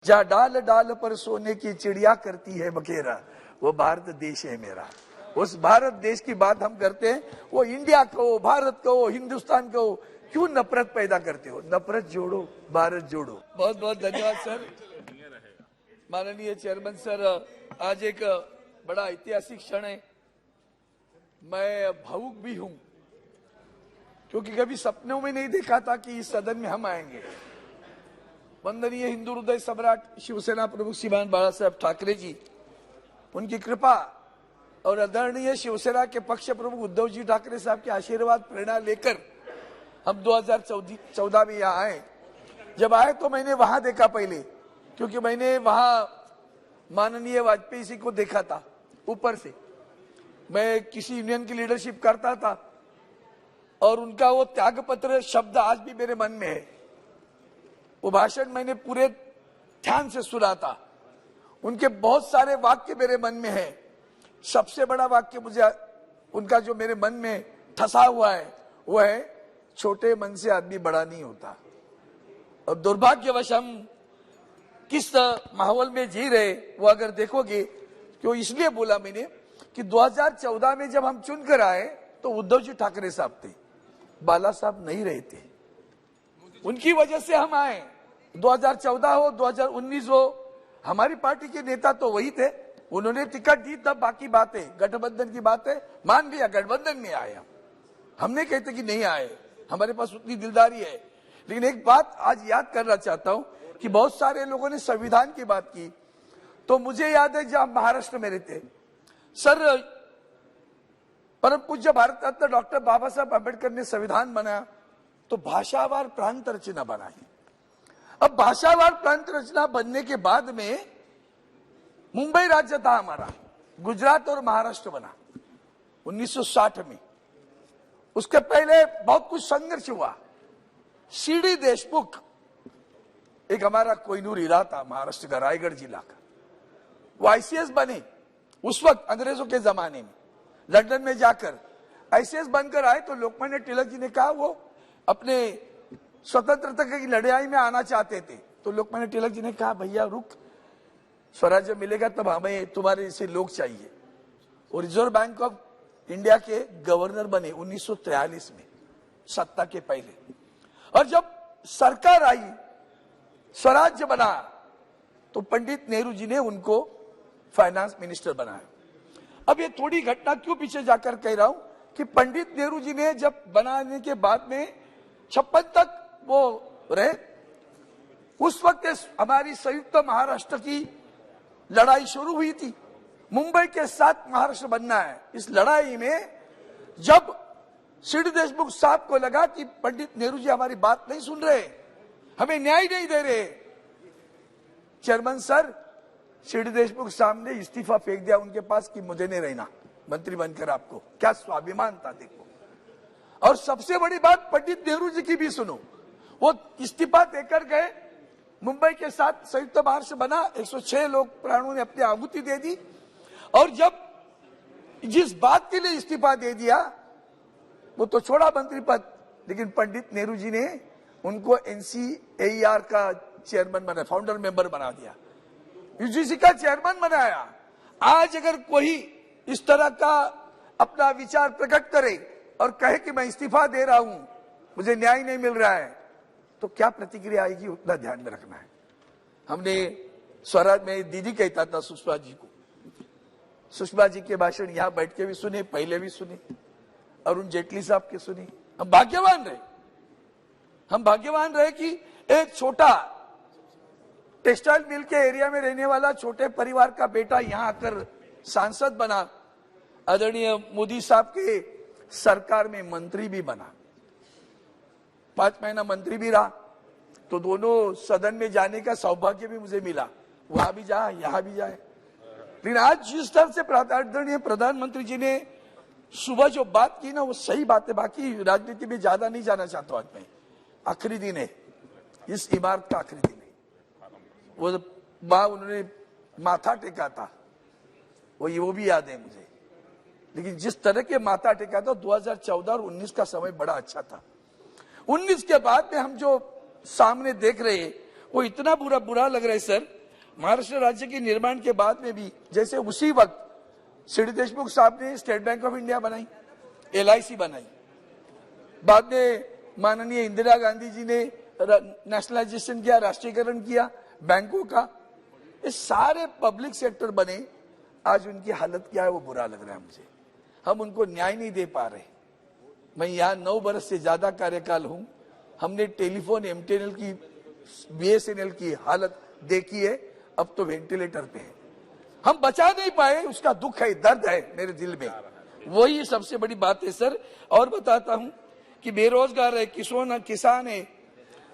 जहाँ डाल डाल पर सोने की चिड़िया करती है बखेरा, वो भारत देश है मेरा। उस भारत देश की बात हम करते हैं, वो इंडिया कहो, भारत कहो, हिंदुस्तान कहो, क्यों नफरत पैदा करते हो? नफरत जोड़ो, भारत जोड़ो। बहुत बहुत धन्यवाद सर। माननीय चेयरमैन सर, आज एक बड़ा ऐतिहासिक क्षण है। मैं भावुक भी हूं, क्योंकि कभी सपनों में नहीं देखा था कि इस सदन में हम आएंगे। वंदनीय हिंदू हृदय सम्राट शिवसेना प्रमुख श्रीमान बाला साहेब ठाकरे जी, उनकी कृपा और आदरणीय शिवसेना के पक्ष प्रमुख उद्धव जी ठाकरे साहब के आशीर्वाद प्रेरणा लेकर हम 2014 में यहाँ आए। जब आए तो मैंने वहां देखा पहले, क्योंकि मैंने वहां माननीय वाजपेयी जी को देखा था ऊपर से। मैं किसी यूनियन की लीडरशिप करता था और उनका वो त्यागपत्र शब्द आज भी मेरे मन में है। वो भाषण मैंने पूरे ध्यान से सुना था। उनके बहुत सारे वाक्य मेरे मन में है। सबसे बड़ा वाक्य मुझे उनका जो मेरे मन में ठसा हुआ है वो है, छोटे मन से आदमी बड़ा नहीं होता। और दुर्भाग्यवश हम किस माहौल में जी रहे वो अगर देखोगे, क्यों इसलिए बोला मैंने कि 2014 में जब हम चुनकर आए तो उद्धव जी ठाकरे साहब थे, बाला साहब नहीं रहे थे। उनकी वजह से हम आए। 2014 हो 2019 हो, हमारी पार्टी के नेता तो वही थे। उन्होंने टिकट दी, तब बाकी बातें, गठबंधन की बातें मान लिया, गठबंधन में आए। हमने कहते कि नहीं आए, हमारे पास उतनी दिलदारी है। लेकिन एक बात आज याद करना चाहता हूं कि बहुत सारे लोगों ने संविधान की बात की, तो मुझे याद है जब महाराष्ट्र में रहते सर, परम पूज्य भारत रत्न डॉक्टर बाबा साहब अम्बेडकर ने संविधान बनाया तो भाषावार प्रांत रचना बनाई। अब भाषावार प्रांत रचना बनने के बाद में मुंबई राज्य था हमारा, गुजरात और महाराष्ट्र बना 1960 में। उसके पहले बहुत कुछ संघर्ष हुआ। सीडी देशमुख एक हमारा कोहिनूर हीरा था महाराष्ट्र का, रायगढ़ जिला का, वो आईसीएस बने उस वक्त अंग्रेजों के जमाने में। लंदन में जाकर आईसीएस बनकर आए तो लोकमान्य तिलक जी ने कहा वो अपने स्वतंत्रता की लड़ाई में आना चाहते थे। तो लोकमान्य तिलक जी ने कहा भैया रुक, स्वराज्य मिलेगा तब हमें तुम्हारे जैसे लोग चाहिए। और रिजर्व बैंक ऑफ इंडिया के गवर्नर बने 1943 में, सत्ता के पहले। और जब सरकार आई, स्वराज्य बना, तो पंडित नेहरू जी ने उनको फाइनेंस मिनिस्टर बनाया। अब ये थोड़ी घटना क्यों पीछे जाकर कह रहा हूं कि पंडित नेहरू जी ने जब बनाने के बाद में 56 तक वो रहे, उस वक्त हमारी संयुक्त महाराष्ट्र की लड़ाई शुरू हुई थी। मुंबई के साथ महाराष्ट्र बनना है। इस लड़ाई में जब सीडी देशमुख साहब को लगा कि पंडित नेहरू जी हमारी बात नहीं सुन रहे, हमें न्याय नहीं दे रहे, चेयरमैन सर सीडी देशमुख साहब ने इस्तीफा फेंक दिया उनके पास कि मुझे नहीं रहना मंत्री बनकर। आपको क्या स्वाभिमान था देखो। और सबसे बड़ी बात पंडित नेहरू जी की भी सुनो, वो इस्तीफा देकर गए, मुंबई के साथ संयुक्त महाराष्ट्र बना, 106 लोग प्राणों ने अपनी आहुति दे दी। और जब जिस बात के लिए इस्तीफा दे दिया वो तो छोड़ा मंत्री पद, लेकिन पंडित नेहरू जी ने उनको NCAER का चेयरमैन बनाया, फाउंडर मेंबर बना दिया, यूजीसी का चेयरमैन बनाया। आज अगर कोई इस तरह का अपना विचार प्रकट करे और कहे कि मैं इस्तीफा दे रहा हूं, मुझे न्याय नहीं मिल रहा है, तो क्या प्रतिक्रिया आएगी उतना ध्यान में रखना है। हमने स्वराज में दीदी कहता था सुषमा जी को, सुषमा जी के भाषण यहां बैठ के भी सुने, पहले भी सुने, अरुण जेटली साहब के सुने। हम भाग्यवान रहे कि एक छोटा टेक्सटाइल मिल के एरिया में रहने वाला छोटे परिवार का बेटा यहां आकर सांसद बना, आदरणीय मोदी साहब के सरकार में मंत्री भी बना, 5 महीना मंत्री भी रहा। तो दोनों सदन में जाने का सौभाग्य भी मुझे मिला, वहां भी जाए यहां भी जाए। लेकिन आज जिस तरह से आदरणीय प्रधानमंत्री जी ने सुबह जो बात की ना, वो सही बात है। बाकी राजनीति में ज्यादा नहीं जाना चाहता आज मैं। आखिरी दिन है, इस इमारत का आखिरी दिन है। वो उन्होंने माथा टेका था, वो भी याद है मुझे। लेकिन जिस तरह के माथा टेका था 2014 और 19 का समय बड़ा अच्छा था। 19 के बाद में हम जो सामने देख रहे वो इतना बुरा लग रहा है सर। महाराष्ट्र राज्य के निर्माण के बाद में भी जैसे उसी वक्त सी.डी. देशमुख साहब ने स्टेट बैंक ऑफ इंडिया बनाई, LIC बनाई, बाद में माननीय इंदिरा गांधी जी ने नेशनलाइजेशन किया, राष्ट्रीयकरण किया बैंकों का। ये सारे पब्लिक सेक्टर बने, आज उनकी हालत क्या है वो बुरा लग रहा है मुझे। हम उनको न्याय नहीं दे पा रहे। मैं यहाँ 9 बरस से ज्यादा कार्यकाल हूं, हमने टेलीफोन MTNL की, BSNL की हालत देखी है, अब तो वेंटिलेटर पे है। हम बचा नहीं पाए, उसका दुख है, दर्द है मेरे दिल में, वही सबसे बड़ी बात है सर। और बताता हूं कि बेरोजगार है, किसान है,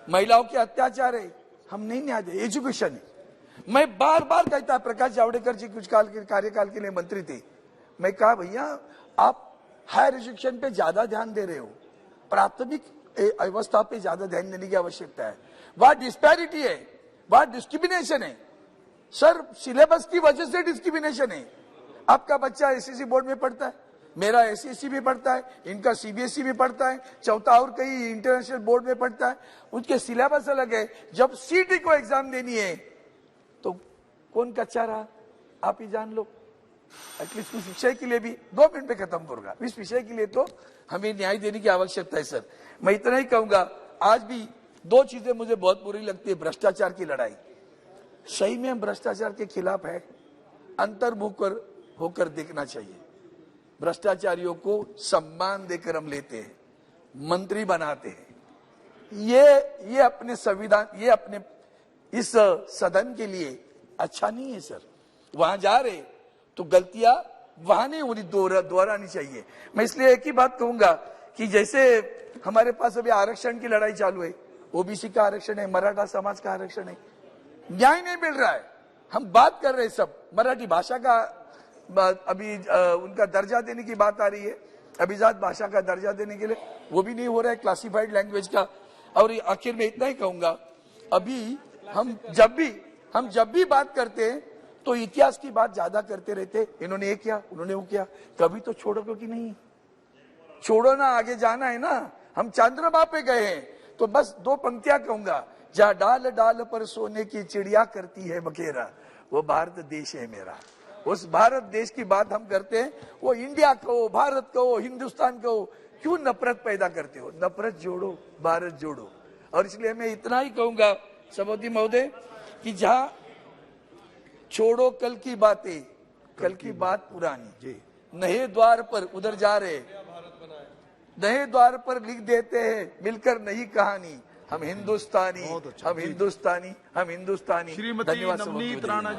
महिलाओं के अत्याचार है, हम नहीं न्याय दे। एजुकेशन है, मैं बार बार कहता, प्रकाश जावड़ेकर जी कुछ कार्यकाल के लिए मंत्री थे, मैं कहा भैया आप हायर एजुकेशन पे ज्यादा ध्यान दे रहे हो, प्राथमिक अवस्था पे ज्यादा ध्यान देने की आवश्यकता है। वहां डिस्पैरिटी है, वहां डिस्क्रिमिनेशन है सर, सिलेबस की वजह से डिस्क्रिमिनेशन है। आपका बच्चा SSC बोर्ड में पढ़ता है, मेरा SSC भी पढ़ता है, इनका CBSE भी पढ़ता है, चौथा और कई इंटरनेशनल बोर्ड में पढ़ता है, उनके सिलेबस अलग है। जब CT को एग्जाम देनी है तो कौन कच्चा रहा, आप ही जान लो। एटलीस्ट उस विषय के लिए भी 2 मिनट में खत्म करूंगा, इस विषय के लिए तो हमें न्याय देने की आवश्यकता है सर। मैं इतना ही कहूंगा, आज भी 2 चीजें मुझे बहुत बुरी लगती है। भ्रष्टाचार की लड़ाई, सही में हम भ्रष्टाचार के खिलाफ है, अंतर्मुख होकर देखना चाहिए। भ्रष्टाचारियों को सम्मान देकर हम लेते हैं, मंत्री बनाते हैं, ये अपने संविधान, ये अपने इस सदन के लिए अच्छा नहीं है सर। वहां जा रहे तो गलतियां वहां नहीं होनी, दोहरानी चाहिए। मैं इसलिए एक ही बात कहूंगा कि जैसे हमारे पास अभी आरक्षण की लड़ाई चालू है, OBC का आरक्षण है, मराठा समाज का आरक्षण है, न्याय नहीं मिल रहा है। हम बात कर रहे हैं सब, मराठी भाषा का अभी उनका दर्जा देने की बात आ रही है, अभिजात भाषा का दर्जा देने के लिए, वो भी नहीं हो रहा है, क्लासिफाइड लैंग्वेज का। और आखिर में इतना ही कहूंगा, अभी हम जब भी बात करते हैं तो इतिहास की बात ज्यादा करते रहते, इन्होंने ये किया, उन्होंने वो किया, कभी तो छोड़ो, क्योंकि नहीं छोड़ो ना, आगे जाना है ना। हम चंद्रमा पे गए हैं, तो बस 2 पंक्तियां कहूंगा, जहां डाल डाल पर सोने की चिड़िया करती है बखेरा, वो भारत देश है मेरा। उस भारत देश की बात हम करते हैं, वो इंडिया को, भारत को, हिंदुस्तान को क्यों नफरत पैदा करते हो? नफरत जोड़ो, भारत जोड़ो। और इसलिए मैं इतना ही कहूंगा सभापति महोदय कि जहां छोड़ो कल की बातें, कल की बात पुरानी, नए द्वार पर उधर जा रहे, नए द्वार पर लिख देते हैं मिलकर नई कहानी, हम हिंदुस्तानी, हम हिंदुस्तानी, हम हिंदुस्तानी। श्रीमती नवनीत राणा।